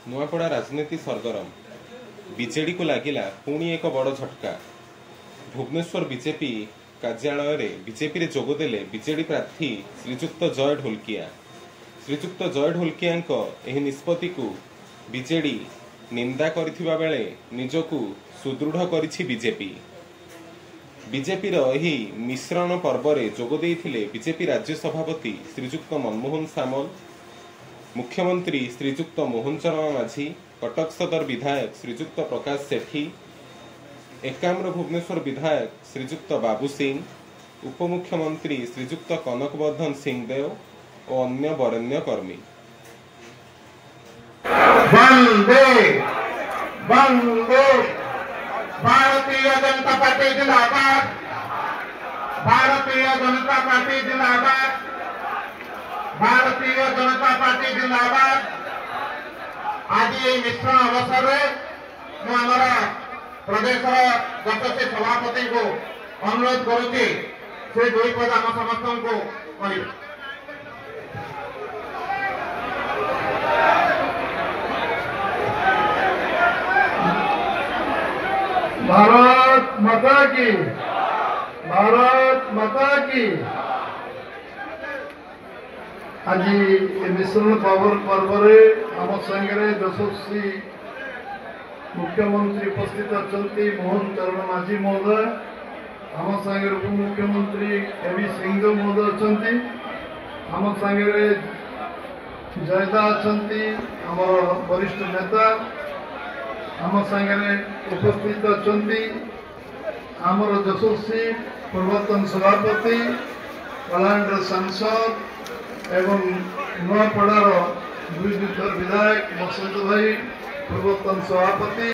नुआपड़ा राजनीति सरगरम बीजेडी को लागिला पुणी एक बड़ झटका। भुवनेश्वर बीजेपी कार्यालय में बीजेपी रे जोगदेले बीजेडी प्रार्थी श्रीजुक्त जय ढोलकिया। श्रीजुक्त जय ढोलकिया एही निष्पत्ति को बीजेडी निंदा करथिबा बेले निजकू सुदृढ़ करिछि बीजेपी। बीजेपी एही मिश्रण पर्व रे जोग देइथिले बीजेपी राज्य सभापति श्रीजुक्त मनमोहन सामल, मुख्यमंत्री श्रीजुक्त मोहन चरण माझी, कटक सदर विधायक श्रीजुक्त प्रकाश सेठी, एकाम्र भुवनेश्वर विधायक श्रीजुक्त बाबू सिंह, उपमुख्यमंत्री श्रीजुक्त कनकवर्धन सिंहदेव और अन्य वरेण्य कर्मी। वंदे वंदे भारतीय जनता पार्टी जिंदाबाद, भारतीय जनता पार्टी जिंदाबाद, भारतीय जनता पार्टी जिंदाबाद। आज ये मिश्रण अवसर में हमारा प्रदेश यशस्वी सभापति को अनुरोध करुच्ची से दुई पद आम समस्त को कह। भारत माता की, भारत माता की। आज मिश्रण पर्व आम संगे यशस्वी मुख्यमंत्री उपस्थित अच्छा मोहन चरण माझी महोदय, आम संगे उपमुख्यमंत्री एवं सिंहदेव महोदय अच्छा, आम संगे जयदा अच्छा आम वरिष्ठ नेता, आम संगे उपस्थित अच्छा आमर यशस्वी पूर्वतन सभापति, कलाहांडीर सांसद एवं नुआपड़ार 2 विधायक बसंत भाई पूर्वतन सभापति।